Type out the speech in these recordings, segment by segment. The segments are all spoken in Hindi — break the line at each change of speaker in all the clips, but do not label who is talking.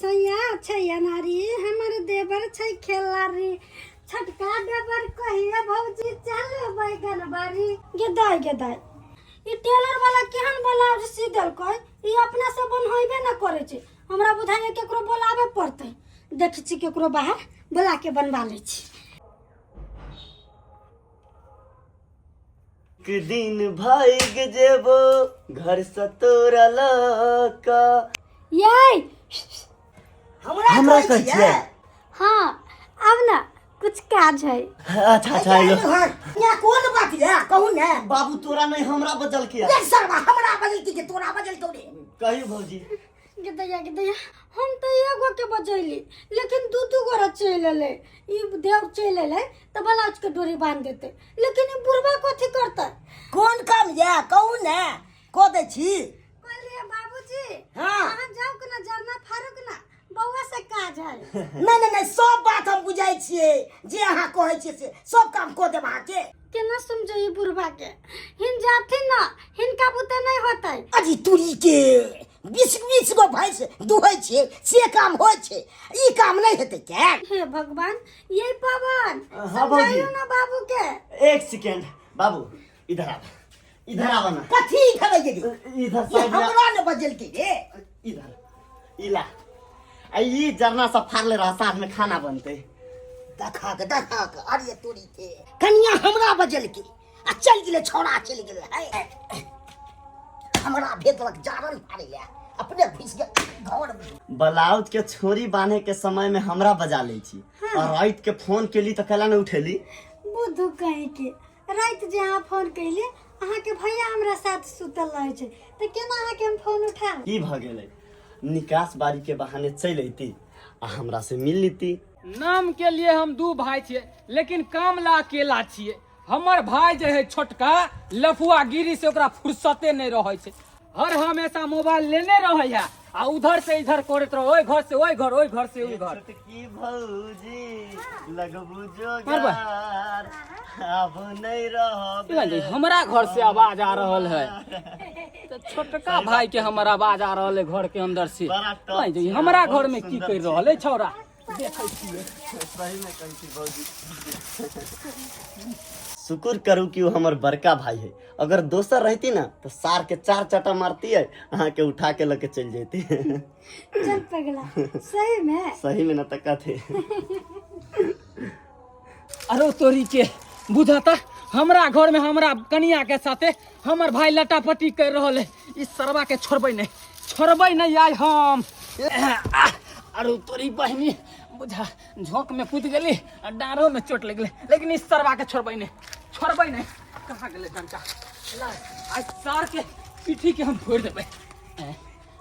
सैया छैया नारी हमर देवर छै खेलारी छटका देवर कहिया भौजी चल बैगन बारी गेदाय ई टेलर वाला केहन ब्लाउज सी देलकै ई अपना से बनहोइबे न करे छै हमरा बुझाइए केकरो बोलावे पड़तै देख छी केकरो बाहर बुला के बनवा लै छी
एक दिन भाग जेबो घर से तोरा लका
ये
हमरा कहै छियै
हां अब ना कुछ काज है
अच्छा लो
या कोन बात है कहू ने
बाबू तोरा नहीं हमरा बजल के
ये सरवा हमरा बजल की तोरा बजल तो रे
कही भौजी
गेदैया हम तो एगो के बजैली लेकिन दू गो चल ले ई देव चल ले त ब्लाउज के डोरी बांध देते लेकिन ई बुढ़वा कथि करते
कोन काम है कहू ने को दे छी
कहलिए बाबूजी
हां
अहाँ जाओ के ना जरना फारूक ना बौआ से काज है
नहीं सब बात हम बुझाई छिए जे अहाँ कहै छिए से सब काम को देब अहाँ के
केना समझै ई बुढ़वा के हिन जाथि ना हिनका बुते नहीं होतै
अजी तुरी के 20 गो भैंस दुहै छिए से काम होय छै ई काम नहीं हेतै के
हे भगवान ये पवन
हां भौजी
समझाइयो ना बाबू के
एक सेकंड बाबू इधर आ ना
कथी इधर गेली
इधर साइड में
हमरा ने बजल के रे
इधर इला ई जरना सब फाड़ले रह साथ में खाना बनते
देखा के अरे तोरी के कनिया हमरा बजल के आ चल गेले छोड़ा चल गेले है हमरा भेदलक जारन फाड़े ले अपने घुस के घर में
ब्लाउज के छोरी बांधे के समय में हमरा बजा ले छी और रात के फोन केली त कला न उठेली
बुद्धू कहीं के रात जे अहाँ फोन कैली अहाँ के भैया हमरा साथ सुतल रहे छै त केना अहाँ के हम फोन उठाब
की भ गेलै निकास बारी के बहाने चल अइती आ हमरा से मिल लीती
नाम के लिए हम दू भाई छिए लेकिन काम ला अकेला छिए हमर भाई जे है छोटका लफुआ गिरी से ओकरा फुर्सते नहीं रहे छै हर हमेशा मोबाइल लेने रहे है आ उधर से इधर करत रहो ओइ घर से ओइ घर ओइ घर से ओइ घर
की भौजी लगबू जोगार अब नहीं रहब
हमरा घर से आवाज आ रहल है तो छोटका भाई के हमर आवाज आ रहल है घर के अंदर से हमरा घर में की कर रहल है छौरा देखै छिए
सही में कहै छी भौजी शुक्र करू कि वो हमर बड़का भाई है अगर दोसर रहती ना तो सार के 4 चटा मारती है अहाँ के उठा के लेके चल जेती
चल पगला सही में
न तका थे
अरे तोरी के बुझाता हमरा घर में हमरा कनिया के साथे हमर भाई लटापटी कर रहल है इस सरवा के छोड़बै नहीं आइ हम अरे तोरी बहनी बुझा झोंक में कूद गेली और डारो में चोट लग गेलै लेकिन इस सरवा के छोड़बै नहीं कहाँ गेलै डंटा आज सार के पीठी के हम फोड़ देबै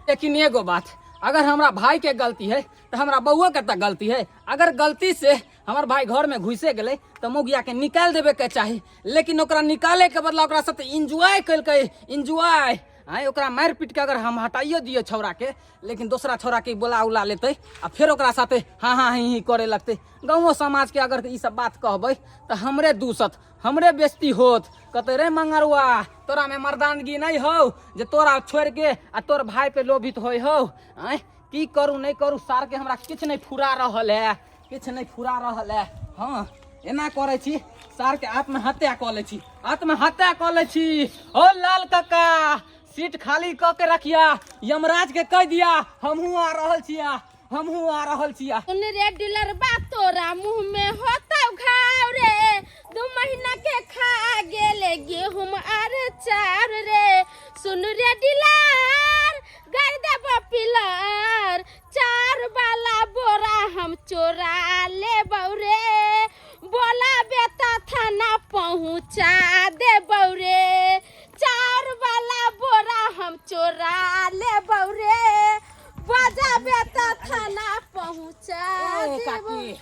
लेकिन एगो बात अगर हमरा भाई के गलती है तो हमरा बउआ के त गलती है अगर गलती से हमर भाई घर में घुसे गेलै तो मुगिया के निकाल देवे के चाही लेकिन ओकरा निकाले के बदला ओकरा साथे एंजॉय कलकै एंजॉय आय ओकरा मार पीट के अगर हम हटाइयो दिए छौरा के लेकिन दूसरा छौरा के बोला उला लेते आ फिर ओकरा साथे हाँ ही करे लगते गाँव समाज के अगर ई सब बात कहबै तो हमरे दूसत हमरे बेइज्जती होत कहते रे मंगरुआ तोरा में मर्दानगी नहीं हो जे तोरा छोड़ के आ तोर भाई पे लोभित होय हो आय की करू नहीं करू सार के हमरा किछ नहीं फुरा रहल है हाँ एना करे छी सार के आत्महत्या क ले छी ओ लाल काका सीट खाली क के रखिया यमराज के कह दिया हमहू आ रहल छिया
सुन रे डीलर बात तोरा मुंह में होता घाव रे 2 महीना के खा गेले गेहूं आर चार रे सुन रे डीलर कर देब पिलर 4 वाला बोरा हम चोरा ले बौरे बोला बेटा थाना पहुंचा दे बौरे 4 वाला बोरा हम चोरा ले बौरे बजा बेटा थाना पहुंचा दे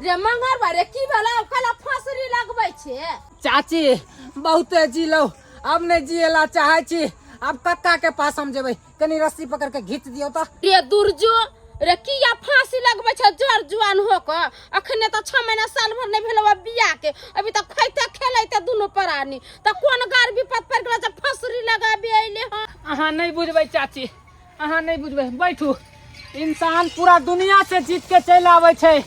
रे मंगर बारे की भला कला फसरी लगबै छे
चाची बहुते जिलो अब नहीं जिएला चाहे छी अब कक्का के पास हम जेबै कनी रस्सी पकड़ के घीच दियो तो
रे दुर्जो रे किया फांसी लगबै छ जर जुआन हो क अखने त 6 महीना साल भर नहीं भेलवा बिया के अभी तक खैते खेलैते दुनो परानी त कोन गार विपत पर गेला फसरी लगाबे आइले ह
अहाँ नहीं बुझबै चाची अहाँ नहीं बुझबे, बैठू। इंसान पूरा दुनिया से जीत के चल आवे छे,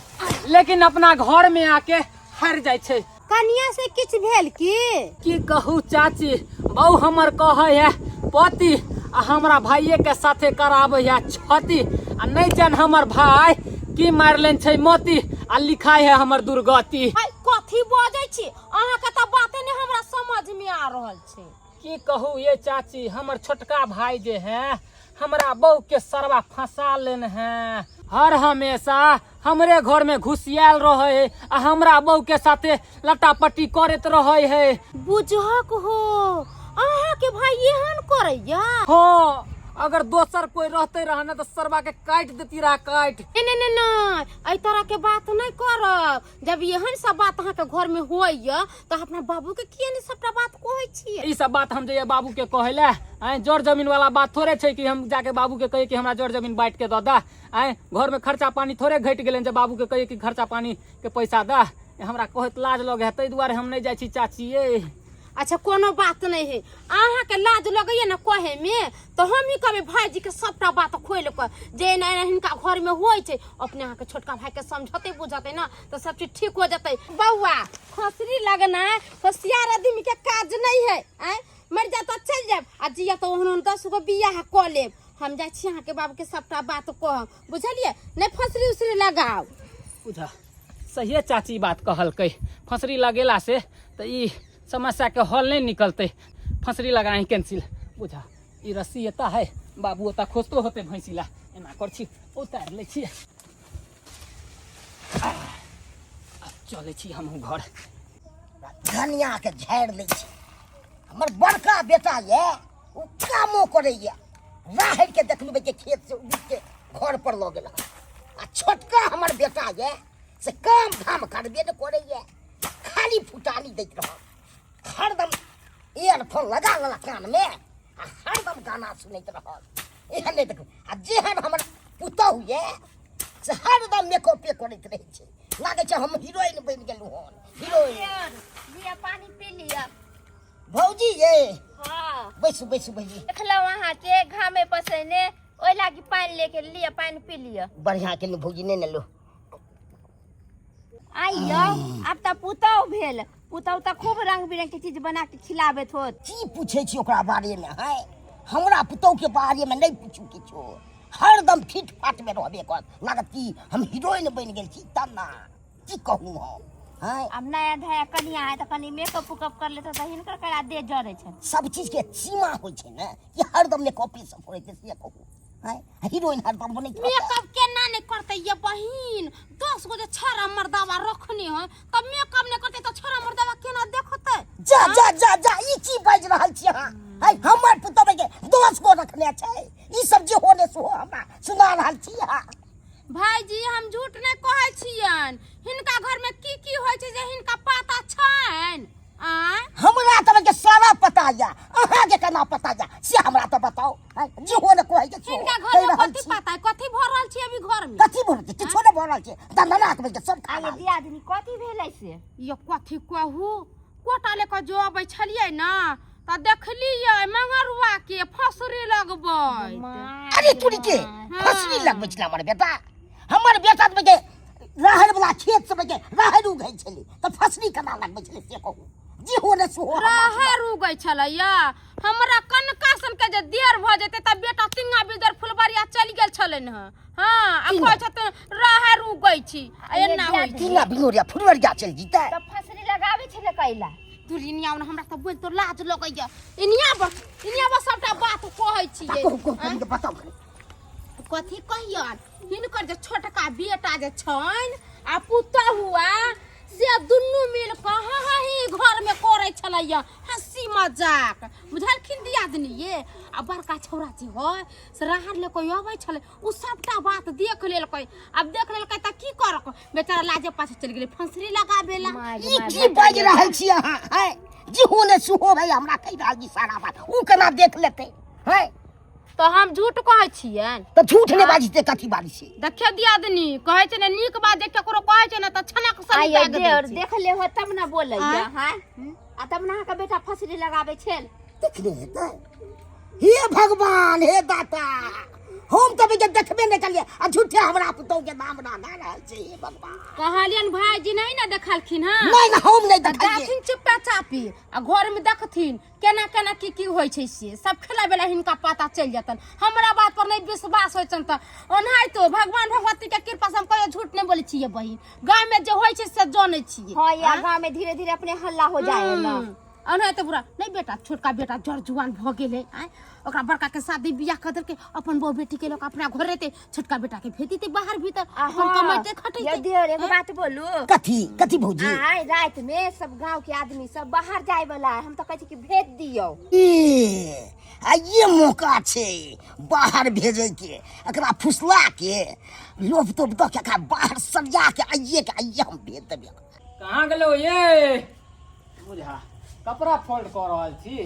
लेकिन अपना घर में आके हार जाय छे।
कनिया से किछ भेल
की कहू चाची, बहु हमर कहे है पति आ हमरा भाइये के साथे कराबे है छती, आ नहीं जान हमर भाई की मारलेन छे मोती, आ लिखाई है हमर दुर्गति।
कथी बजै छी अहाँ के त बाते ने हमरा समझ में आ रहल छे।
की कहू ये चाची, हमर छोटका भाई जे है हमरा बहू के सरवा फंसा लेन है। हर हमेशा हमरे घर में घुसियाल रहे है, आ हमरा बहू के साथे लटापट्टी करत रहे है।
बुझक हो अहाँ के भाई एहन करैया?
हाँ, अगर दोसर कोई रहते रहा ना तो सरवा के काट देती रहा, काट।
नहीं ऐ तरह के बात नहीं करब। जब एहन सब बात अहाँ के घर में होइया तो अपना बाबू के किए नहीं सबटा बात कहै छियै?
ई सब बात हम जे बाबू के कहेला जड़ जमीन वाला बात थोड़े छे कि हम जाके बाबू के कहे कि हमरा जड़ जमीन बांट के द घर में खर्चा पानी थोड़े घट गेले जब बाबू के कहे कि खर्चा पानी के पैसा दा। हमरा कहत लाज लगे तै दुआरे हम नहीं जाय छी चाची ये।
अच्छा कोनो बात नहीं है, अहाँ के लाज लगैया ना कहे में तो हम ही कहबे भाईजी के सबटा बात खोल के जे ना हिनका घर में होय छै अपने अहाँ के छोटका भाई के समझते बुझते ना तो सब चीज ठीक हो जते। बउआ खसरी लगना होशियार आदमी के काज नहीं है। मर जा तो चल जाब, आ जिया तो ओहन 10 गो बियाह क लेब। हम जाय छी अहाँ के बाबू के सबटा बात कह, बुझलिए? नहीं फसरी उसरी लगाओ।
बुझा सही चाची बात कहलकै, फसरी लगेला से तो ई समस्या के हल नहीं निकलते। फसरी लगाई कैंसिल। बुझा ई रस्सी एता है, बाबू ओता खोजतो होते भैंसीला, एना कर छी उतार ले छी। चले छी हम घर।
धनिया के झाड़ ले छी। हमर बड़का बेटा ये उ कामो करैया, राहड़ के देखलबे के खेत से उठ के घर पर ल गेल। आ छोटका हमर बेटा ये से काम धाम करबे न करैया, खाली फुटानी दैत रह। हरदम ईयरफोन लगा लेला कान में आ हरदम गाना सुनैत रहल। एहन नहीं देख। आ जेहन हमर पुतहु ये से हरदम मेकअपे करैत रहै छै, लागे छै हम हीरोइन बनि गेलहुँ हन। हीरोइन
लिया पानी पी लिया।
भौजी ये
हाँ
बैसू बैसू भौजी।
देखलो वहाँ के घामे पसैने ओइ लागी पानी लेके लिया, पानी पी लिया।
बढ़िया केलु भौजी, नहीं न लो।
आइयो अब त पुतौ भेल, पुतौ त खूब रंग बिरंग के चीज बना के खिलाबैत होत।
की पूछे छी ओकरा बारे में? है हमरा पुतौ के बारे में नहीं पूछू किछो, हरदम फिट फाट में रहबे कर। लागत कि हम हीरोइन बन गेल छी तब ना। की कहूँ हम? है
अब नया धया कनिया है त कनी मेकअप उकअप कर लेत त हिनकर करा दे जरे छै।
सब चीज के सीमा होय छै ना, कि हरदम में कॉपी सब होय छै से कहूँ। है हीरोइन हरदम बनै छै।
मेकअप केना नहीं करते ये बहिन? 10 गो जे छोरा मर्दावा रखनी है तब मेकअप नहीं करते तो छोरा मर्दावा केना देखते?
जा जा जा जा ई की बाज रहल छी अहाँ? है हमर पुतौ के 10 गो रखने छै, ई सब जे होने सो हमरा सुना रहल छी अहाँ।
भाईजी हम झूठ नहीं कहै छियन, हिनका घर में की होय छै जे हिनका पता छैन?
हमरा तब के सारा पता या, अहाँ के केना पता या से हमरा तो बताओ। जे होने कहै के
हिनका घर में कथी पता है? कथी भर रहल छी अभी घर में?
कथी भर के छोड़े भर रहल छै दंदना के के सब खा
ये दियादनी कथी भेलै से? ये कथी कहू कोटा लेकर जो अबै छलियै ना त देखलियै मंगरुआ के फसरी लगबै।
अरे तुरी के फसरी लगबै छला हमर बेटा के राहड़ वाला खेत सब के राहड़ उगै छलै त फसरी केना लगबै छलै से कहू? जी होने सो
राहड़ उगै छलैया। हमरा कनकासन के जे देर भ जेते त बेटा तिंगा बिदर फुलबरिया चल गेल छलन ह। हां अब कहै छत राहड़ उगै छी एना होय छै।
तिंगा बिनोरिया फुलबरिया चल जीतै
त फसरी लगाबै छले कैला? दुरिनिया हमरा त बोल तो लाज लगैया। इनिया बस सबटा बात कहै छियै।
बताओ
कथी कहियन? हिनकर जे छोटका बेटा जे छन आ पुतहुआ से दुन्नू मिल के ही घर में करे छलैया हंसी मजाक, बुझलखिन दियादनी ये? आ बड़का छौरा जी हो से राहड़ ले कोई अबै छले उ सबटा बात देख लेलकै। अब देख लेलकै त की करक बेचारा लाजे पाछे चल गेलै फंसरी लगाबेला।
ई की बाज रहल छी अहाँ? है जी होने सुहो भाई हमरा कहि रहल छी सारा बात, उ केना देख लेतै? है
तो हम झूठ कहै छियन?
त झूठ ने बाजिते कथी बारी छी?
देखियो दियादनी कहै छै ने नीक बात देख केकरो कहै छै ने त छनक सनी दाग दे।
देख ले हो तब ना बोलैया हैं आ तब ना का बेटा फसरी लगावे छेल।
देखले हेतै। हे भगवान हे दाता हम तभी जब देखबे नहीं करिए आ झूठे हमरा पुतौ के नाम ना रहल छै हे भगवान।
कहलियन भाईजी नहीं ना देखलखिन हां
नहीं ना हम नहीं देखलिए।
देखथिन चुप्पा चापी आ घर में देखथिन केना केना की होय छै से सब खेला बेला हिनका पता चल जतन। हमरा बात पर नहीं विश्वास होय छन त ओनाहि तो भगवान भगवती के कृपा से हम कहियो झूठ नहीं बोले छियै बहिन। गांव में जे होय छै से जाने छियै।
हां या गांव में धीरे धीरे अपने हल्ला हो जाए ना।
अनहे तो बुरा नहीं बेटा छोटका बेटा जड़ जुआन भ गेले आय ओकरा बड़का के शादी बियाह कर के अपन बहू बेटी के लोग अपना घर रहते छोटका बेटा के भेती ते बाहर भीतर अपन कमाते खटैते।
यदि और एक बात बोलू
कथी कथी भौजी
आय रात में सब गांव के आदमी सब बाहर जाए वाला है हम तो कहै छी कि भेज दियो।
ए आ ये मौका छै बाहर भेजे के एकरा फुसला के लोभ तो द के एकरा बाहर सरिया के आइए हम भेज देबे।
कहाँ गेलो ये बुझा कपड़ा फोल्ड कर रहल छी।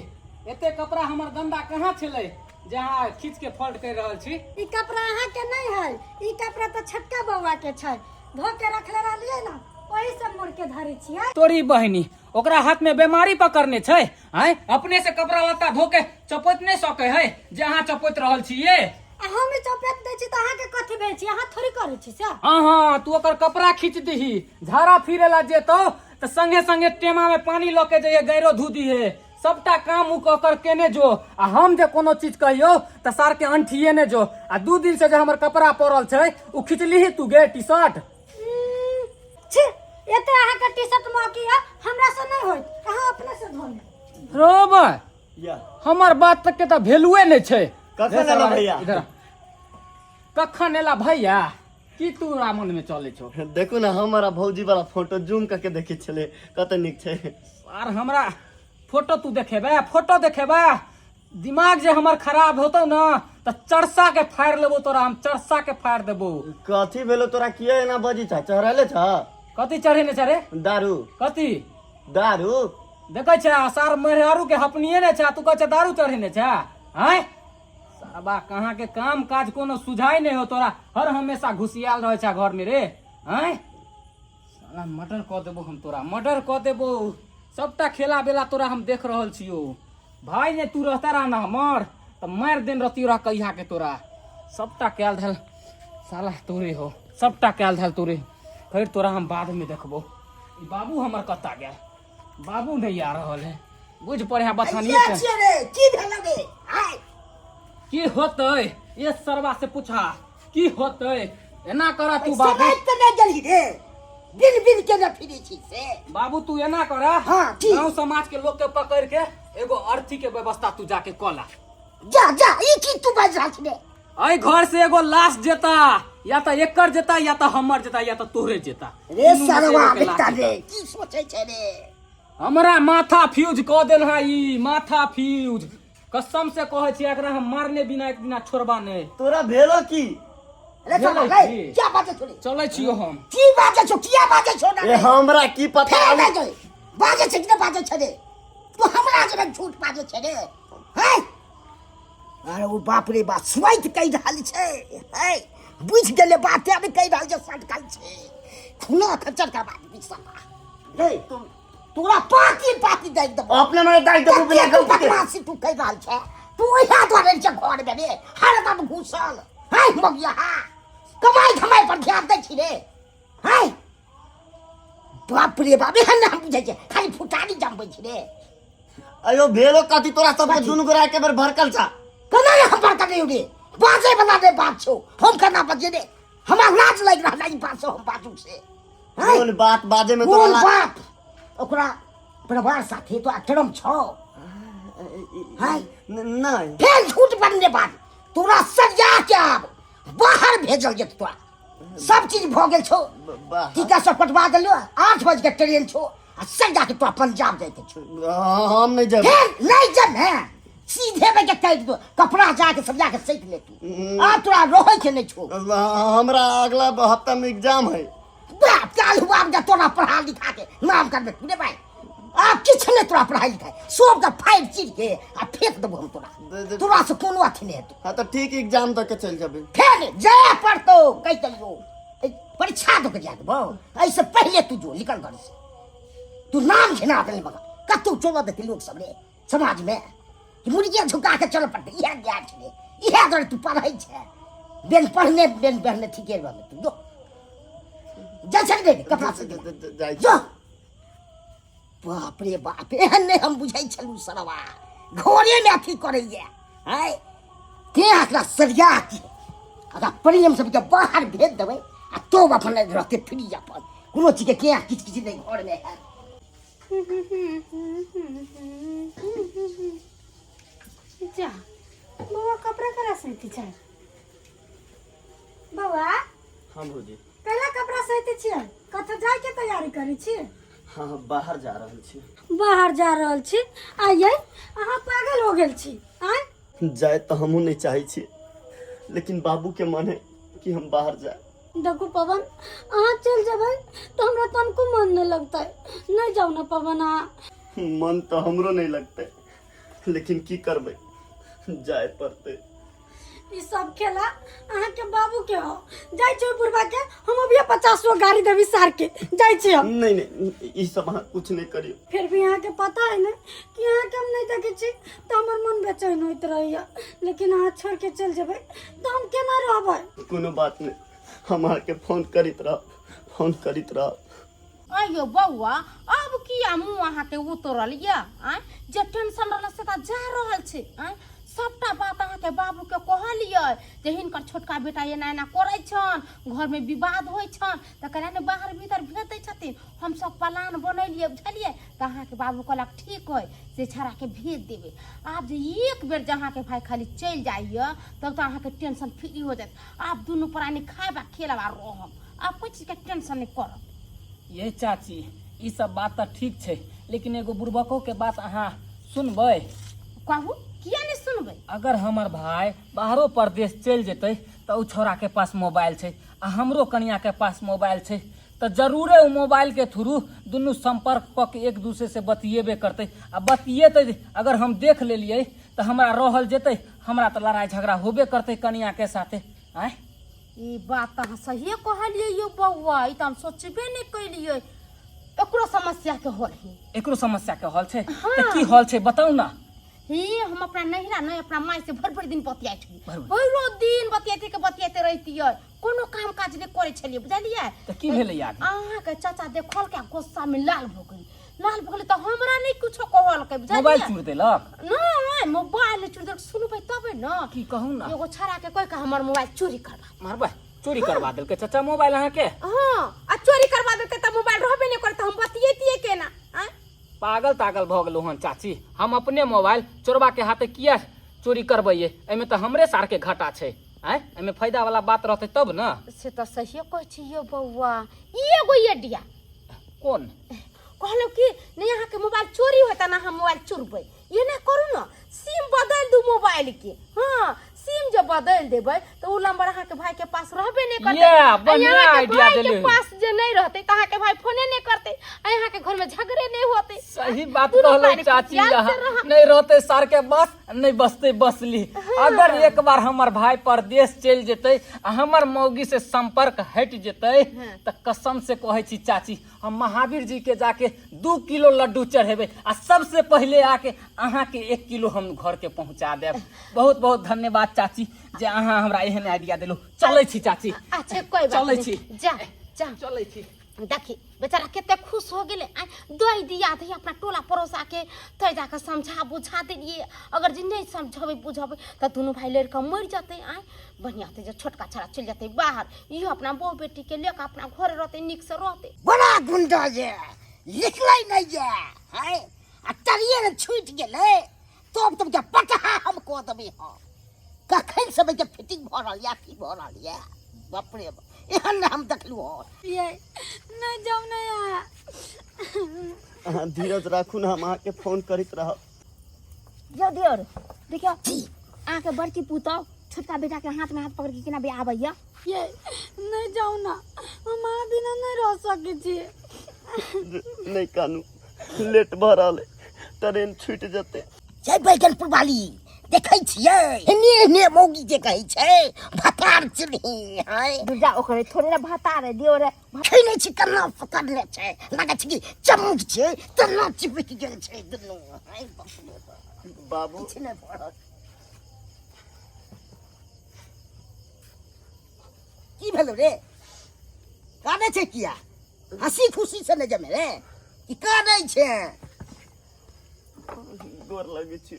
एते कपड़ा हमर गंदा कहाँ छले जहाँ खींच के फोल्ड कर रहल छी।
ई कपड़ा अहाँ के नहीं है, ई कपड़ा तो छोटका बौआ के छै धो के रखले रहलिए ना वही सब मोड़ के धरे छियै।
तोरी बहिनी ओकरा हाथ में बीमारी पकड़ने छै हैं अपने से कपड़ा लत्ता धो के चपोत नहीं सके है जहाँ चपोत रहल छी ये।
हम चपेट दै छी त अहाँ के कथि भेल छी अहाँ थोड़ी करे छी से।
हाँ तू ओकर कपड़ा खींच दही झाड़ा फिरे ला जेतो तो संगे संगे टेमा में पानी ल के जाइए गैरो धू दी है सबटा काम उ कर केने जो आ हम जे कोनो चीज कहियो त सार के अंठिए ने जो आ 2 दिन से जे हमर कपड़ा पड़ल छै उ खिचली तू गे टी शर्ट।
छी एते अहाँ के टी शर्ट में की है हमरा से नहीं होय अहाँ अपने से धोने।
रोब
या
हमर बात तक के त वैल्यूए नहीं छै।
कखन एला भैया?
इधर कखन एला भैया की तू मन में चले छो।
देखो ना हमारा भौजी वाला फोटो जूम करके देखे छले कत निक छै।
यार हमरा फोटो तू देखेबे फोटो देखेबे दिमाग जे हमर खराब होतो ना त चरसा के फाड़ लेबो तोरा हम चरसा के फाड़ देबो।
कथी भेलो तोरा किया एना बजी छ चढ़ले छ?
कथी चढ़ेने छ रे?
दारू।
कथी
दारू
देखे छ सार मेहरारू के हपनिए ने छ तू कह छ दारू चढ़ेने छ हैं। साबा कहाँ के काम काज कोनो सुझाई नहीं हो तोरा हर हमेशा घुसियाल रहे छ घर में रे हैं। साला मर्डर क देबो हम तोरा मर्डर क देबो सबटा खेला बेला तोरा हम देख रहल छियो। भाई ने तू रहता रहा ना हमर त मार देन रहती रहा कहिया के तोरा सबटा कैल धल साला तोरे हो सबटा कैल धल तोरे फिर तोरा हम बाद में देखबो। ई बाबू हमर कत्ता गेल बाबू नहीं आ रहल है बुझ पड़े बथानिए
ये छियै रे की भेल गे हाय
की होतै ये सरवा से पूछा की होतै एना कर तू बाबू
समय त नहीं जल्दी रे बिन बिन के न फिरी छी से।
बाबू तू एना कर
हाँ, ठीक।
गांव समाज के लोग के पकड़ के एगो अर्थी के व्यवस्था तू जाके कला।
जा ई की तू बाज रहल छी रे।
आई घर से एगो लाश जेता या तो एकर जेता या तो हमर जेता या तो तोरे जेता
रे सरवा बेटा रे की सोचे छे रे।
हमरा माथा फ्यूज क देल है ई माथा फ्यूज कसम से कहे छी एकरा हम मारने बिना एक दिना छोड़बा नहीं।
तोरा भेलो की?
रे सरवा
भेलै
रे
की?
क्या बाजे छो रे
चलै छियो हम
की बाजे छो किया बाजे छो
ए
रे
हमरा की पता
फेर नहीं जो बाजे छे कि बाजे छे रे तू हमरा जे झूठ बाजे छे रे हैं। अरे वो बाप रे बाप स्वाइट कई रहल छे है बुझ गेले बाते अभी कई रहल जे सटकल छे खुना खचर का बात बिसवा रे तोरा पाती दे दबो
अपने में दाई देबो बिना
तू
गलती के।
बदमाशी तू कई रहल छे तू ओहिया द्वारे छे घर में रे हर दम घुसल है मगिया हा कमाई धमाई पर ध्यान दे छी रे है। बाप रे बाप एहन हम बुझे छे खाली फुटानी जमबै छी रे।
अयो भेलो कथी तोरा सबके दुनु गोरा के बेर भरकल छ।
कना रे हम बात नहीं रे बाजे बना दे बात छो हम कना बजे रे हमरा लाज लग रहा नहीं बात हम बाजू से हैं?
कोन बात बाजे में
कोन
तोरा
बात ओकरा परिवार साथी तो अठरम छो है
नहीं
फिर झूठ बनने बाद तोरा सजा के आब बाहर भेजल जेत तोरा सब चीज भ गेल छो
वाह
टीका सब कटवा देलो 8 बजे के ट्रेन छो आ सजा के तोरा पंजाब जाते छो
हम नहीं जाब।
फिर नहीं जब है सीधे में के कह दो कपड़ा जाके सजा के सेक ले तू आ तोरा रोहे के नहीं छो
हमरा अगला हफ्ता में एग्जाम है।
बाप काल हुआ जा तोरा पढ़ा लिखा के नाम करबे तू रे भाई आ किछ ने तोरा पढ़ाई लिखाई सब का फाइल चीज के आ फेंक देबो हम तोरा से कोनो अथी नहीं हेतौ।
हां तो ठीक एग्जाम तक के चल जाबे
फिर जाए पड़तो कह चलियो परीक्षा दो के जा देबो ऐसे पहले तू जो निकल घर से तू नाम घिना देले मगर कतौ चलो देते लोग सब रे समाज में कि मुर्गिया झुका के चल पड़ते इहे ज्ञान छे इहे दर तू पढ़ै छे बेन पढ़ने ठीके बात तू जो जा चल दे कपड़ा से
जाइ
जो बाप रे बाप एहन नहीं हम बुझाई छलू सरवा घोड़े में अथी करैया है के एकरा सरिया के अगर प्रेम सबके बाहर भेज देबै आ तो अपन रहते फ्री अपन कोनो चीज के किछ किछ नहीं घर में है
जा बाबा कपड़ा करा सैती छै बाबा
हाँ भौजी
कैला कपड़ा सैती छियै कतौ जाय के तैयारी करै छी
हाँ बाहर जा रहल छी
बाहर जा रहल छी आइये अहाँ पागल हो गेल छी आय
जाए तो हमहू नहीं चाहे छी लेकिन बाबू के मन है कि हम बाहर जाए
देखो पवन अहाँ चल जेबै तो हमरा तनको मन नहीं लगता नहीं जाऊ ना पवन अहाँ
मन तो हमरो नहीं लगते लेकिन की करबे जाए पड़ते
ई सब खेला अहाँ के बाबू के हो जाय छै बुढ़वा के हम अभी 50 गो गाड़ी देबी सार के जाय छी हम
नहीं ई सब अहाँ कुछ नहीं करियो
फिर भी यहाँ के पता है ना कि यहाँ के हम नहीं देखे छी तो हमर मन बेचैन होइत रहैया लेकिन अहाँ छोड़ के चल जेबै तो हम केना रहबै
कोनो बात नहीं हम अहाँ के फोन करित रह
अयो बौआ अब किया मुँह अहाँ के उतरल या आय जे टेंशन रहल से जा रहल छै आय सबटा बात अहाँ के बाबू के कहलियै जे हिनकर छोटका बेटा एना एना करै छन घर में विवाद होइ छन त कहला ने बाहर भीतर भेज दै छथिन हम सब प्लान बनैलियै बुझलियै त अहाँ के बाबू कहलक ठीक है से छड़ा के भेज देबै आब जे एक बेर जहाँ के भाई खाली चल जाइए तब तो अहाँ के टेंशन फ्री हो जात आप दुनू प्राणी खाएबा खेलबा रहब आप कोई चीज के टेंशन नहीं करब
ये चाची ई सब बात तो ठीक छै लेकिन एगो बुड़बको के बात अहाँ सुनबै
कहू किया नहीं सुनबै
अगर हमर भाई बाहरो प्रदेश चल जेतै तो उ छोरा के पास मोबाइल छै आ हमरो कनिया के पास मोबाइल छै तो जरूरे उ मोबाइल के थ्रू दुनू संपर्क क के एक दूसरे से बतियेबे करते आ बतियेतै अगर हम देख लेलियै तो हमरा रहल जेतै हमरा तो लड़ाई झगड़ा होबे करते कनिया के साथे आय
ई बात अहाँ सही कहलियै यो बौआ ई त हम सोचबे नहीं कैलियै एकरो समस्या के हल है
एकरो समस्या के हल छै त की हल छै बताऊ ना
ही हम अपना नहिरा नहीं अपना माई से भर दिन बतियाई छी
भर
भरो दिन बतियाते रहतियै कोनो काम काज नहीं करे छलियै बुझलियै
त की भेलै यार
अहाँ के चाचा देखल के गुस्सा में लाल भ गेल तो हमरा नहीं कुछो कहल के बुझलियै
मोबाइल चूर देलक
नहीं मोबाइल चोरी देलक सुनबै तबे न
की कहू ना
एगो छड़ा के कोई का हमर मोबाइल चोरी करबा
मारबै चोरी करवा देलकै चाचा मोबाइल अहाँ के
हां आ चोरी करवा देलकै त मोबाइल रहबे नहीं करत हम बतियेतिए केना आ
पागल तागल भ गेलौ हन चाची हम अपने मोबाइल चोरबा के हाथे किया चोरी करबैये एमे त हमरे सार के घाटा छै आय एमे फायदा वाला बात रहते तब ना
से त सही कहै छी यो बौआ ई एगो एडिया
कोन
कहलो कि नहीं यहाँ के मोबाइल चोरी होता ना हम मोबाइल चोरबै ये ना करू ना सिम बदल दू मोबाइल के हाँ सिम जब बदल देबै तो उ नंबर अहाँ के भाई के पास रहबे नहीं करते
बढ़िया आइडिया देले
के पास जे नहीं रहते त अहाँ के भाई फोने नहीं करते यहाँ के घर में झगड़े नहीं होते
सही बात कहलो चाची यहाँ नहीं रहते सार के बस नहीं बसते बसली अगर एक बार हमर भाई परदेश चल जेतै आ हमर मौगी से संपर्क हट जेतै त कसम से कहै छी चाची हम महावीर जी के जाके 2 किलो लड्डू चढ़ेबै आ सबसे पहले आके अहाँ के 1 किलो हम घर के पहुंचा देब बहुत बहुत धन्यवाद चाची जे अहाँ हमरा एहन आइडिया देलु चलै छी चाची
अच्छा कोई बात
चलै
नहीं
छी
जा जा
चलै छी
देखी बेचारा केते खुश हो गेले आ दई दिया थे अपना टोला पड़ोसा के तै जाके समझा बुझा दिए अगर जे नहीं समझबै बुझबै त दुनू भाई लड़का मर जाते आय बढ़िया थे जो छोटका छड़ा चल जाते बाहर इहो अपना बहू बेटी के लेके अपना घर रहते निक से रहते
बड़ा गुंडा जे लिखलै नहीं जे है आ तरिये ने छूट गेलै तब के पटा हम को देबै हम कखन से के फिटिंग भ रहल या की भ रहल या बाप रे एहन हम देखलू हो
ये नहीं जाऊ ना यहाँ
अहाँ धीरज राखू ना हम अहाँ के फोन करित रहब
जो दियोर देखियो अहाँ के बड़की पुतौ छोटका बेटा के हाथ में हाथ पकड़ के केना बे आबैया
ये नहीं जाऊ ना हम अहाँ बिना नहीं रह सके छी
नहीं कानू लेट भ रहल ट्रेन छूट जेते
जय बैगनपुर वाली देखै छियै एने मौगी जे कहै छै भतार चली है
दुर्जा ओकरे थोड़े ना भाता रे दियो रे
खैने छी कन्ना पकड़ले छै लागै छै कि चमक छै तना चिपक गेल छै दुनू है बाप रे
बाबू
किछ नै पड़त भेलो रे काने छे किया हंसी खुशी से न जमे रे कि काने छे
गोर लगे छी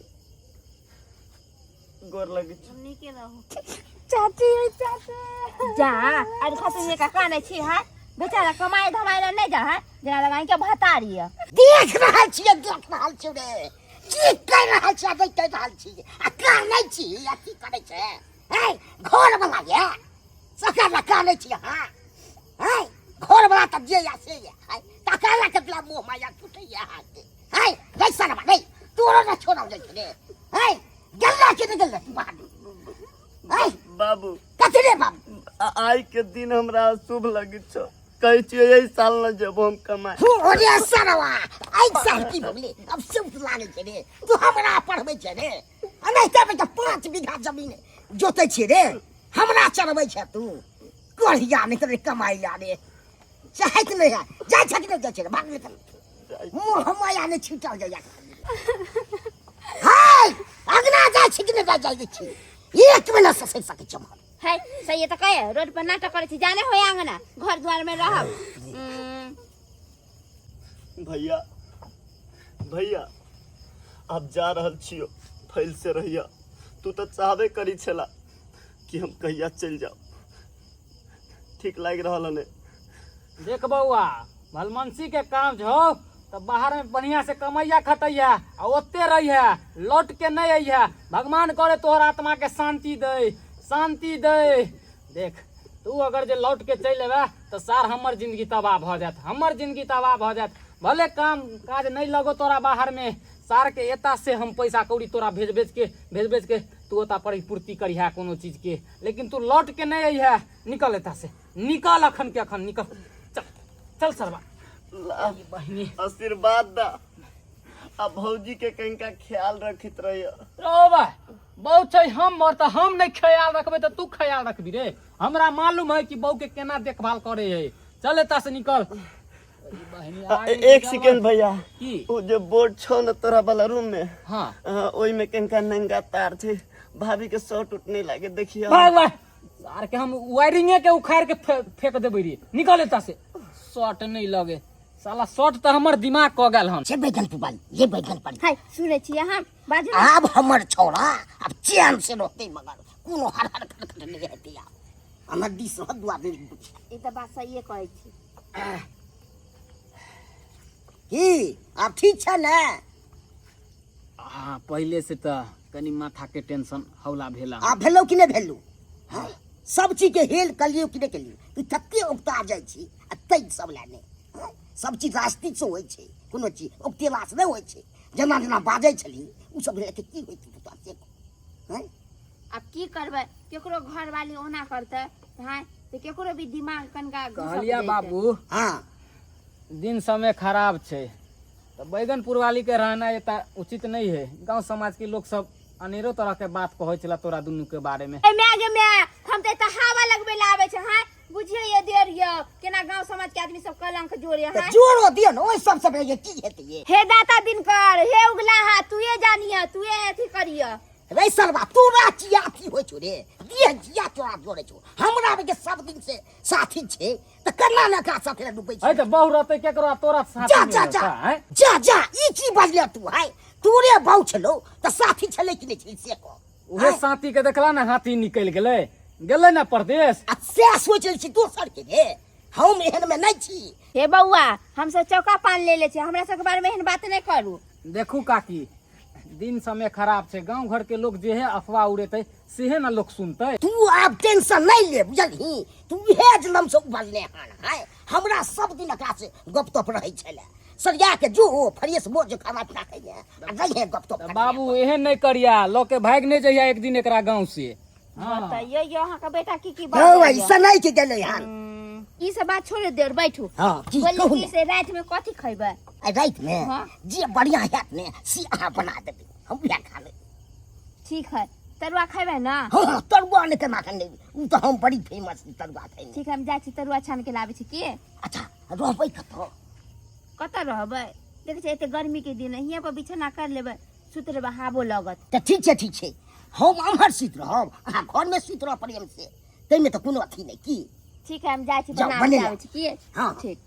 गोर लगे छी
नीके रहो
चाची चाची
जा आज खातिर ये का काने छी है बेचारा कमाई धमाई ला नहीं जा है जना लगाई के भतारी है
देख रहल छियै रे की कर रहल छियै देख रहल छियै आ काने छी या की करे छे ए घर वाला ये सका ला काने छी हां ए घर वाला त जे या से ये है तकाला केतला मुंह माया टूटे या हाथ है कैसा ना नहीं तोरा ना छोड़ा जाय छे है गल्ला के गल्ला तू बाहर है
बाबू
कथरे बाबू
आई के दिन हमरा शुभ लगे छ कहै छियै यही साल न जब हम कमाए
ओरे सरवा आई साल की भगले अब सब लागे छे रे तू हमरा पढ़बै छे रे आ नहीं तबे त 5 बीघा जमीन जोतै छे रे हमरा चढ़बै छे तू कोढ़िया नहीं करे कमाई ला रे चाहे कि नहीं जाय छे कि नहीं जाय छे भाग ले तू मुंह माया ने छिटा जाय हाय अगना जाय छे कि नहीं जाय छे एक महीना से सही सके चमक
है सही तो कहे रोड पर नाटक करे छी जाने होय आंगना घर द्वार में रहब
भैया भैया आप जा रहल छियो फैल से रहिया तू तो चाहबे करी छला कि हम कहिया चल जाओ ठीक लाग रहल ने
देख बउआ भलमनसी के काम जो तो बाहर में बढ़िया से कमैया खटैया आ ओते रहिया लौट के नहीं अइया भगवान करे तोहर आत्मा के शांति दे देख तू अगर जे लौट के चल एबा तो सार हमर जिंदगी तबाह भ जात भले काम काज नहीं लगो तोरा बाहर में सार के एता से हम पैसा कौड़ी तोरा भेज के तू ओता परिपूर्ति करिहा कोनो चीज के लेकिन तू लौट के नहीं अइहा निकल एता से निकल अखन के अखन निकल चल सरवा बहिनी
आशीर्वाद दा अब भौजी के कहीं का ख्याल रखित रहिया
रो भाई बहुत छै हम और तो हम नहीं ख्याल रखबे तो तू ख्याल रखबी रे हमरा मालूम है कि बहू के केना देखभाल करे है चल एता से निकल
एक सेकंड भैया
की
वो जो बोर्ड छो न तोरा वाला रूम में
हां
ओई में कहीं का नंगा तार छे भाभी के शॉट उठने लागे देखिए
भाग भाई सार के हम वायरिंग के उखाड़ के फेंक देबे रे निकल एता से शॉट नहीं लगे साला शॉट तो हमर दिमाग क गेल हन
से बैठल पुबाल ये बैठल पड़ी
हाय सुने छी हम बाजू
अब हमर छोरा अब चैन से रहते मगर कोनो हर खटखट नहीं रहती हमर दिस दुआ दे
ई त बात सही कहै छी
की अब ठीक छै ने
हां पहले से तो कनी माथा के टेंशन हौला भेला
आ भेलो कि नहीं भेलो हां सब चीज के हेल कलियो कि नहीं कलियो तू तत्ते उगता जाय छी आ तै सब लाने सब चीज रास्ती से होय छै कोनो चीज उगतेला से नहीं होय छै जना जना बाजै छली उ सब लेके की होय छै पता से हैं
अब की करबे केकरो घर वाली ओना करते हां तो केकरो भी दिमाग कनका
कहलिया बाबू
हां
दिन समय खराब छे तो बैगनपुर वाली के रहना एता उचित नहीं है गांव समाज के लोग सब अनेरो तरह के बात कहै छला तोरा दुनू के बारे में
ए मैं हम त हवा लगबे ला आवे छै हां बुझिए ये देर ये केना गांव समाज के आदमी सब कलंक जोड़े
तो
हां
जोड़ो दियो न ओइ सब ये की हेते ये
हे दाता दिनकर हे उगला हा तूए जानिया तूए अथी करिया
रे सरवा तोरा चिया थी होय छो रे दिए जिया तोरा जोड़े छो हमरा के सब दिन से साथी छे त कन्ना न का साथे डूबै
है
छै
तो बहु रहते केकरो तोरा साथ
जा
में
जा
रहता, हैं?
जा ई की बाजले तू है तोरे बहु छलो त साथी छले कि नहीं से को
उहे साथी के देखला ना हाथी निकल गेले ना परदेश
आ से सोचल छी दोसर के रे हम एहन में नहीं छी
हे बउआ हम सब चौका पान ले छै हमरा सब के बारे में एहन बात नहीं करू
देखू काकी दिन समय खराब छे गांव घर के लोग जे है अफवाह उड़ेते सेहे ना लोग सुनते
तू अब टेंशन नहीं ले बुझलही तू हे जन्म से उबलने हन है हमरा सब दिन एकरा से गप तप रहै छले सरिया के जो फ्रेश मोज खाना पीना खइए आ रहिए गप तप
बाबू एहन नहीं करिया लो के भाग नहीं जइया एक दिन एकरा गांव से
बताइए यो अहाँ का बेटा की
हो
बात
ऐसा नहीं के गेले हन
ई सब बात छोड़ देर बैठू
हां की कहू
बोली
ने
से रात में कथी खइबे
आ रात में
हाँ।
जे बढ़िया हैत ने से अहाँ बना देबे हम बिया खा ले
ठीक है तरुआ खइबे ना
हां तरुआ ने केना खा ले उ तो हम बड़ी फेमस तरुआ खाइ
ठीक है हम जाय छी तरुआ छान के लाबे छी की
अच्छा रहबै कतो
कत रहबै देखे छै एते गर्मी के दिन हियां पर बिछना कर लेबै सुत लेबै हावो लगत
त ठीक छै हम अमहर सुत रहब अहाँ घर में सुत रह प्रेम से तै में तो कोनो अथी नहीं की
ठीक है हम जाए छी
जाओ,
बना
बने
के
ला।
आबै छी की
हाँ।
ठीक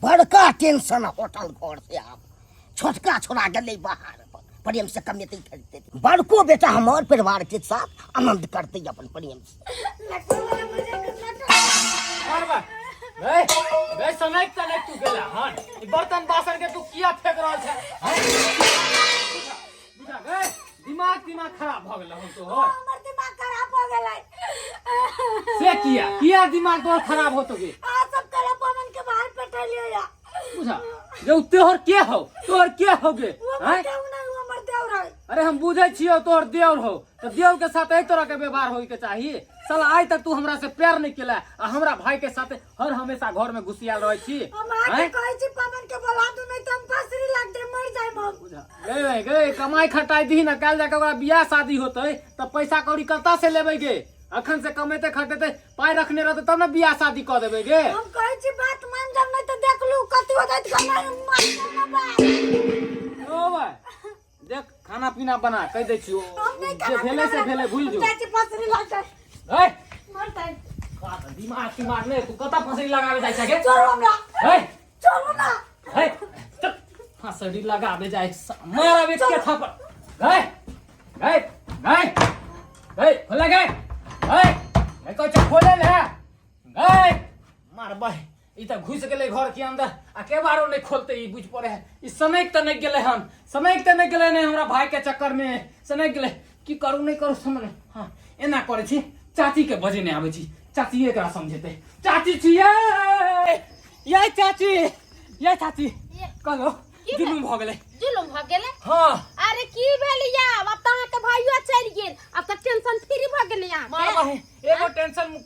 बड़का टेंशन होटल घर से आप छोटका छोड़ा गले बाहर प्रेम से कमेते खरीदते बड़को बेटा हमारे परिवार के साथ आनंद करते अपन प्रेम से
लट्टू वाला मुझे कुछ लट्टू
और बा वे समय तक तू गेला हन ई बर्तन बासन के तू किया फेंक रहल छै बुझा गए दिमाग खराब भ गेल हम तो हो
हमर दिमाग खराब हो गेलै
से किया दिमाग तो खराब होतो गे
आ सब कला पवन के बाहर पेटा लियो या
बुझा जो तोहर के होगे
वो
हैं
मर देव ना वो मर देव रहे
अरे हम बुझे छियो तोहर देवर हो तो देव के साथ एक तरह के व्यवहार होई के चाहिए साला आज तक तू हमरा से प्यार नहीं केला आ हमरा भाई के साथ हर हमेशा घर में घुसियाल रहै छी
हम आके कहै छी पवन के बोला दू नहीं तो हम फसरी लग दे मर जाए हम
बुझा गए कमाई खटाई दी ना काल जाके ओकरा बियाह शादी होतै त पैसा कौड़ी कत्ता से लेबै गे अखन से कमेते खटेते पाई रखने रहते तब ना बियाह शादी कर देबै गे
हम कहै छी बात मान जब नहीं तो देख लू कति हो जाइत
ओ भाई देख खाना पीना बना कह दे छियो जे भेले से भेले भूल जो
जाए छी फसरी लग जाए
ए
मर जाए
दिमाग ने तू कता फसरी लगावे जाय छके
छोड़ो हमरा
ए
छोड़ो ना
ए फसरी लगावे जाय मारा बेच के थप्पड़ ए ए ए खोले गए ए को खोले ले ए मार भाई ई त घुस गेले घर के अंदर आ के बारो नहीं खोलते ई बुझ पड़े है ई समय त नहीं गेले हम समय त नहीं गेले ने हमरा भाई के चक्कर में समय गेले की करू नहीं करू समझ नहीं हां एना करे छी चाची के बजे नहीं आवे छी चाची एकरा समझेते चाची छी ये चाची कहो जुलुम भ गेले
जुलुम भ गेले
हां
अरे की भेल या अब त अहाँ के भाइयो चल गेल अब त टेंशन फ्री भ गेल या
मार भाई एगो टेंशन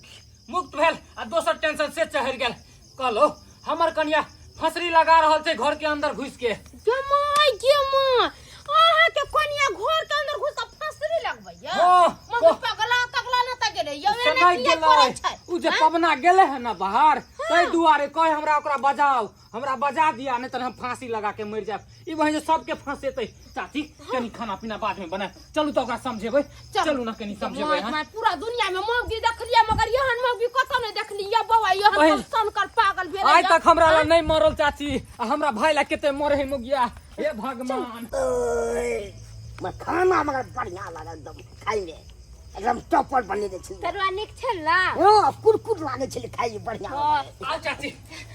मुक्त भेल आ दोसर टेंशन से चढ़ गेल कहलो हमर कन्या फसरी लगा रहल छै घर के अंदर घुस के
गेमाय अहाँ के कन्या घर के अंदर घुस के फसरी लगबै या
हां
मगर पगला न त गेले यो एने
समय
किया करे छै
उ जे पवना गेले है ना बाहर कई दुआरे कह हमरा ओकरा बजाओ हमरा बजा दिया नहीं तो हम फांसी लगा के मर जाब ई वही सबके फंसेते चाची कनी खाना पीना बाद में बना चलू तो ओकरा समझेबै चलू ना कनी समझेबै हां
मैं पूरा दुनिया में मौगी देखलिए मगर यहन मौगी कतो नहीं देखलिए बौआ यहन सन कर पागल भेल
आज तक हमरा ला नहीं मरल चाची आ हमरा भाई ला केते मरे है मुगिया हे भगवान
मैं खाना मगर बढ़िया लगा एकदम खाइले एकदम टॉपर बने दे छी
तरुआ निक छला
हां कुरकुर लागे छले खाइ बढ़िया
आ चाची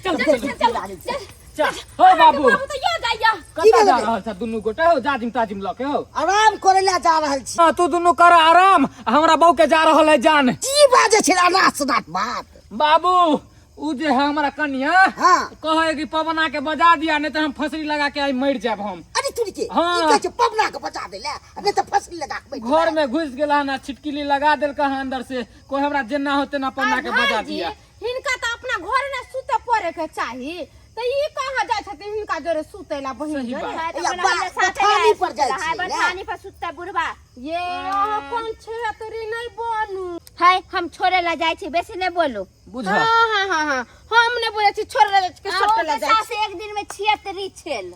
चल
चल
चल हो बाबू
बाबू तो यो जाइया
कता जा रहल छ दुनु गोटे हो जाजिम ताजिम लके हो
आराम करे ला जा रहल छी
हां तू दुनु कर आराम हमरा बहू के जा रहल है जान
की बाजे छी अनास बात
बाबू उ जे है हमरा कन्या
हां
कहे कि पवना के बजा दिया नहीं तो हम फसरी लगा के आई मर जाब हम
अरे तू के
हाँ।
ई कह पबना के बचा दे ले नहीं तो फसली लगा के
घर में घुस गेला ना छिटकिली लगा देल कहा अंदर से कोई हमरा जेना होते ना पवना के बजा दिया
हिनका त अपना घर में सुते पड़े के चाही त ई कहां जाय छथिन हिनका जोरे सुतेला बहिन
सही
जोरे
बात।
या बठानी पर जाय छी
बठानी पर सुतता बुढ़वा
ये कौन छेतरी नहीं बनू
है हम छोड़े ला जाए छी बेसी नहीं बोलू
बुझा
हां हम ने बोले छी छोड़ ले के छोड़ ले जाय
सास एक दिन में 76 छेल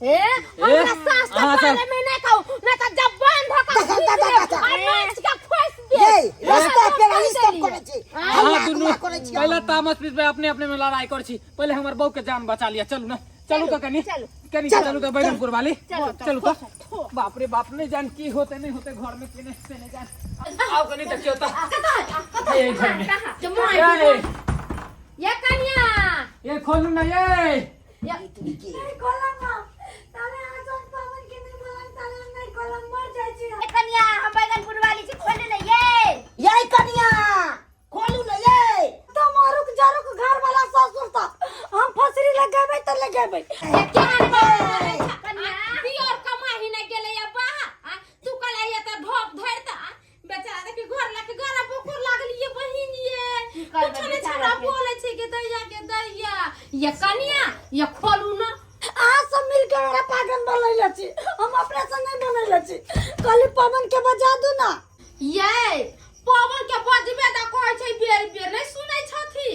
ए हमरा सास के बारे में नहीं कहू ना त जबान धका अनाज का खोस दे
ये रास्ता पे रही सब करे छी
हां दुनु पहले तामस पीस पे अपने अपने में लड़ाई कर छी पहले हमर बहू के जान बचा लिया चलू ना चलू तो कनी चलू तो बैरमपुर वाली चलू तो बाप रे बाप नहीं जान की होते नहीं होते घर में केने से नहीं जान आओ कनी देखियो तो ये घर में
ये कन्या
ये खोलू ना ये
नहीं खोला ना ताले आजन पवन के नहीं बोलन ताले नहीं खोला मर जाए छी
कन्या हम बैगनपुर वाली से खोले ले ये
कन्या खोलू ना ये
तो मारुक जारुक घर वाला ससुर था हम फसरी लगाबे त लगाबे
ये क्या कन्या पियर कमाही नहीं गेले या बाहर तू कला ये त धोप धरता बेचारा देख घर लाके घर बुकुर लागली ये बहिन ये कुछ नहीं छरा बोले छे के दैया ये कन्या ये खोलू ना
आ सब मिल के मेरा पागल बनैले छी हम अपने से नहीं बनैले छी कल पवन के बजा दू ना
ये पवन के बजबे त कहै छै बेर बेर नहीं सुनै छथि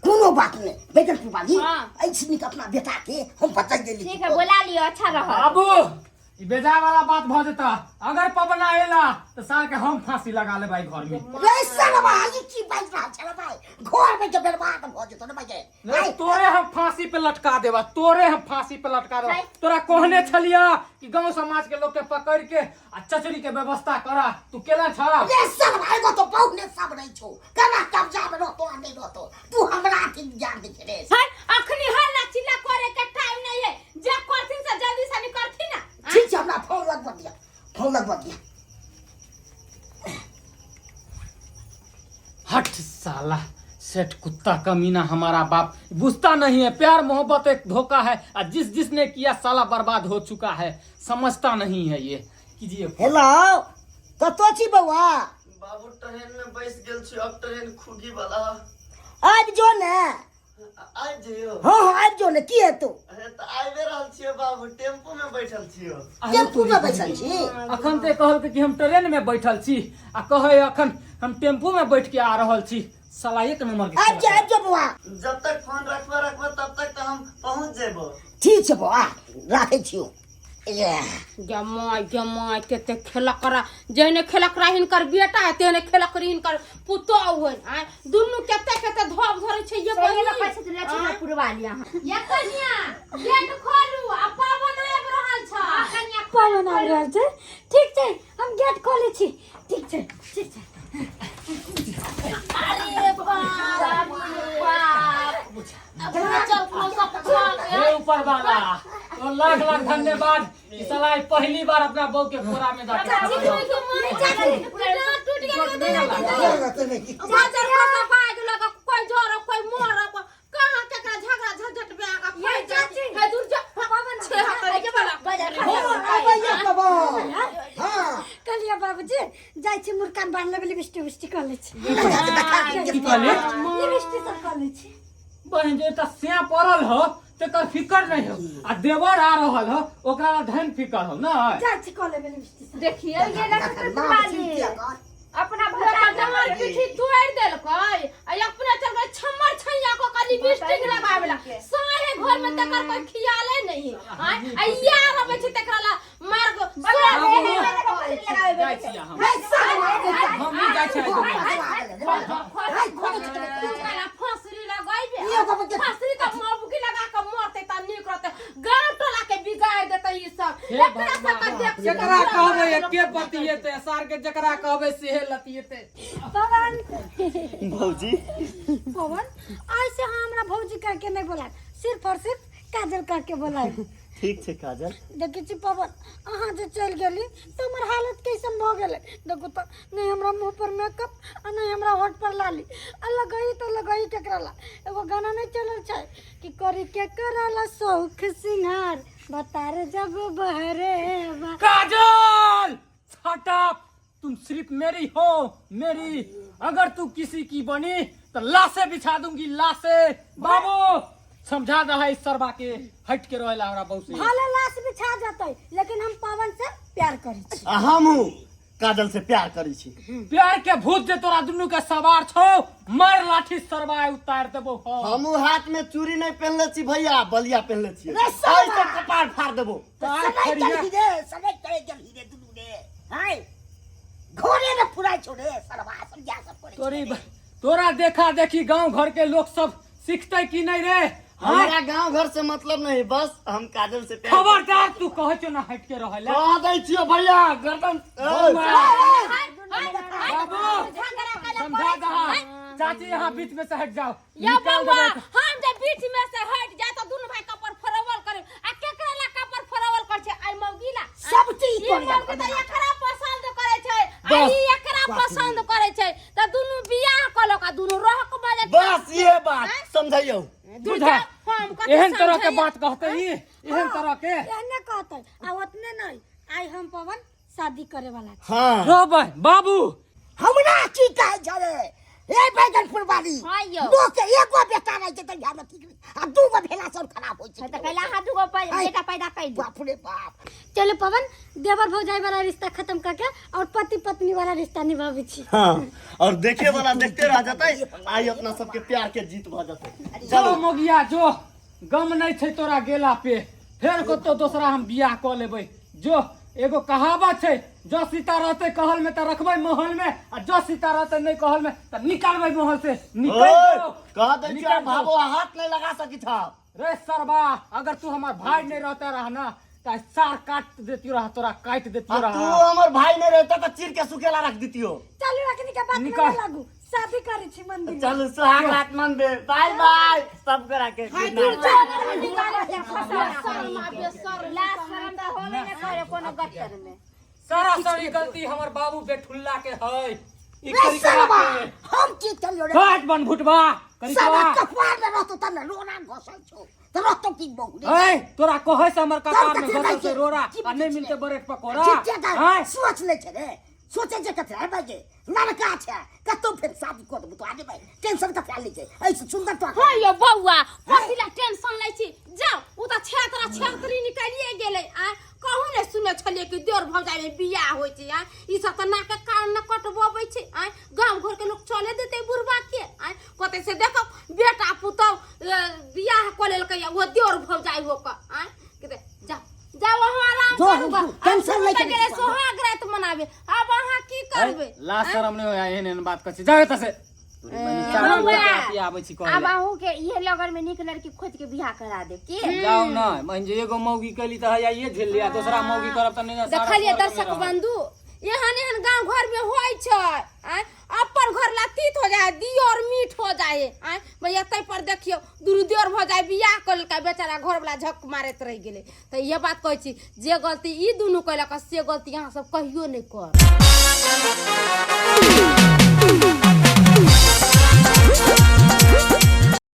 कोनो बात नहीं बैगनपुर वाली
हाँ।
ऐसे अपना बेटा के हम बचा देली
ठीक है बुला लियो अच्छा रहो
बाबू ई बेजा वाला बात भ जेता। अगर पवन आएला तो साल के हम फांसी लगा ले भाई घर में।
रे सरवा ई की बात रहा चला भाई घर में के बर्बाद भ जेतो न भाई।
नहीं तोरे हम फांसी पे लटका देबा, तोरे हम फांसी पे लटका देबा। तोरा कहने छलिया कि गांव समाज के लोग के पकड़ के आ चचरी के व्यवस्था करा, तू केला छ?
रे सरवा एगो तो बहुने सब नहीं छो कना कब्जा में रहतो आ नहीं रहतो तू हमरा की जान दे रे।
है अखनी हल्ला चिल्ला करे के टाइम नहीं है, जे करथिन से जल्दी से निकलथिन ना।
ठीक है, हमरा फोन लगवा दिया, फोन लगवा दिया।
हट साला सेठ कुत्ता कमीना हमारा बाप बुझता नहीं है। प्यार मोहब्बत एक धोखा है और जिसने किया साला बर्बाद हो चुका है, समझता नहीं है ये। कीजिए
हेलो कतो छी बउआ?
बाबू ट्रेन में बैस गेल छी, अब ट्रेन खुगी वाला
आबि जो ने।
आइ जइयो।
हां आबि जो ने। की है तू?
अरे त आइबे रहल छियो बाबू, टेम्पू में बैठल छियो।
टेम्पू में बैठल छी?
अखन ते कहल कि हम ट्रेन में बैठल छी आ कहे अखन हम टेम्पू में बैठ के आ रहल छी। साला एक नंबर के।
आबि जो बउआ।
जब तक फोन रखबा तब तक तो हम पहुंच जेबो।
ठीक छै बउआ, राखै छियो।
जमाई केते खेला करा, जेने खेला करा हिनकर बेटा है तेने खेला करी हिनकर पुतौ होय। आ दुनु केते केते धोब धरे छै ये
सही ना पैसे तुले छी पुरवा लिया।
ये कन्या गेट खोलू आ पावन आबि रहल छ। कन्या
पवन आ रहल छै। ठीक छै हम गेट खोलै छी। ठीक छै ठीक छै।
अरे बाप चल को सब
हे ऊपर वाला तो लाख लाख धन्यवाद। ई साला पहली बार अपना बहू के खोरा में जाके
टूट गया कोई जोर कोई मोर कहां केकरा झगड़ा झंझट में आगा फै जाती है। दूर जा पवन छे हाथ के वाला
हां
कलिया बाबूजी जाय छी मुर्कान बांध लेबे लिपस्टिक विस्टिक कर लै छी।
की कहले?
लिपस्टिक सब कर लै छी।
बहन जे त स्या पड़ल हो तेकर फिकर नहीं हो आ देवर आ रहल हो ओकरा धन फिकर हो ना।
जाय छी कर लेबे लिपस्टिक।
देखिए ये लगा अपना
लगा दमर पीठी तोड़ देलकै आ अपने चल गए छम्मर छैया को कली लिपस्टिक लगावेला सारे घर में तकर कोई खियाले नहीं। आ यार अब छै तकरा ला मार गो
जाय छी हम नहीं जाय छी।
फांसी लगाइबे फांसी त मौबुकी लगा के मरते त नीक रहते। गांव टोला के बिगाड़ देते ई सब। एकरा सब के देख
जकरा कहबे एके पतियेते सार के जकरा कहबे सेहे लतियेते।
पवन
भौजी
पवन आज से हमरा भौजी करके नहीं बोला, सिर्फ और सिर्फ काजल करके बोला।
ठीक छै काजल।
देखै छी पवन अहाँ जे चल गेली तो हमर हालत कैसन भ गेलै। देखो तो नहीं हमरा मुंह पर मेकअप आ नहीं हमरा होठ पर लाली आ लगाई तो लगाई केकरा ला। एगो गाना नहीं चलल छै कि करी के कराला शौक सिंगार बता रे जब बहरे बा।
काजल शट अप, तुम सिर्फ मेरी हो मेरी। अगर तू किसी की बनी तो लाशें बिछा दूंगी लाशें। बाबू समझा दे है इस सरबा के हट के रहेला हमरा बहुत से।
भले लाश बिछा जाते लेकिन हम पवन से प्यार करै छी।
हमहू काजल से प्यार करी छी।
प्यार के भूत जे तोरा दुनू के सवार छौ मार लाठी सरबा उतार देबो।
हमहू हाथ में चूड़ी नहीं पहनले छी भैया, बलिया पहनले छी।
रे साला!
ऐसे कपार फाड़ देबो।
समय चल रे समय चल रे दुनु रे। हाय घोड़े ने फुराई छोड़े सरवा समझा सब
तोरी तोरा देखा देखी गांव घर के लोग सब सीखते कि नहीं रे?
हमारा गांव घर से मतलब नहीं, बस हम काजल से प्यार
खबरदार तू कहे छो ना हट के रहेला।
कह दै छियो भैया गर्दन।
बाबू समझा दहा चाची यहाँ बीच में से हट जाओ।
या
निकाल
बउआ
देबै।
हम जे बीच में से हट जा तो दुनु भाई कपर फरवल करे आ केकरा ला कपर फरवल कर छै। आई मौगीला
सब चीज
ये मौगी त एकरा पसंद करे छै आ ई एकरा पसंद करे छै त दुनु बियाह कलो का दुनु रह के बाजे।
बस ये बात समझाइयो।
बुझा एहन तरह के बात कहते ही एहन तरह के
एहने कहते आ ओतने नहीं। आई हम पवन शादी करे वाला छी।
हाँ
रो बाबू
हमरा की कहे छले ए बैगन फुलवाली
हाँ यो।
दो के एगो बेटा नहीं छै त हमरा ठीक आ दूगो भेला सब खराब होय छै।
तो कहला हाथ दुगो बेटा पैदा कर दो।
बाप रे बाप।
चलो पवन देवर भौजाई वाला रिश्ता खत्म करके और पति पत्नी वाला रिश्ता निभावे छी।
हाँ और देखे वाला देखते रह जाते। आई अपना सबके प्यार के जीत भ जाते।
चलो मोगिया जो गम नहीं छै तोरा गेला पे फेर को तो दूसरा हम बियाह क लेबै। जो एगो कहावत है, जो सीता रहते कहल में तो रखबे महल में, और जो सीता रहते नहीं कहल में तो निकालबे महल से। निकल जाओ।
कहा दे
निकल
भागो, हाथ नहीं लगा सकी था।
रे सरबा, अगर तू हमार भाई नहीं रहता रहा ना तो सार काट देती रहा, तोरा काट देती
तू
रहा।
हमार भाई नहीं रहता तो चीर के सुखेला रख देती हो।
चल रखनी के बात
निकाल।
नहीं लागू, शादी करी छी मंदिर में।
चल सुहाग रात मन दे, बाय बाय सब करा के।
सारा सारी गलती हमार बाबू बेठुल्ला के है। ई
रे
करी
सरवा,
के
हम की चलियो रे
काट बन भुटबा करी
साला
के
कपार में रहतो त न रोना घोसल छो त रहतो की बहु रे
ए तोरा कहे से हमर कपार में
कथी
घसल
भाई
से
के?
रोरा
की
आ नहीं
पूछे?
मिलते बरेट पकोड़ा।
ठीक
हैं?
है सोच ले छे रे, सोचे जे कथे भाई के लड़का छे कतो फिर शादी कर दबो तो आगे भाई टेंशन कथे ले छे ऐसे सुंदर तो
हाँ यो बौआ पतिला टेंशन लै छी। जाओ उ त छेतरा छेतरी निकालिए गेलै। आ कहू ने सुने छलिए कि देवर भौजाई में बियाह होय छै। आ ई सब त नाक कान न कटबोबै छै। आ गांव घर के लोग चले देते बुढ़बा के। आ कते से देखो बेटा पुतौ बियाह क लेलकै वो देवर भौजाई हो क। आ कते जाओ जाओ वहां आराम
जो
करू।
टेंशन ले के
सोहाग रात मनाबे। अब अहाँ की करबै?
ला शरम नहीं होया एहन बात कर छी। जाओ त से आबै छी
अब
कहले।
आहू के ये लगन में निक लड़की खोज के बियाह करा दे के।
जाओ ना मन जे एगो मौगी कली त है ये झेल लिया, दूसरा मौगी करब त नहीं ना। सारा
देखलिए
घर में
दर्शक
रहब।
बंधु एहन एहन गांव घर में होय छै। आय अपन घर लतीत हो जाए, दियोर मीठ हो जाए। आय भैया तै पर देखियो दुरु दियोर भ जाए, बियाह कर का बेचारा घर वाला झक मारत रह गेले। त ये बात कहै छी जे गलती ई दुनु कइला से गलती अहाँ सब कहियो नहीं कर।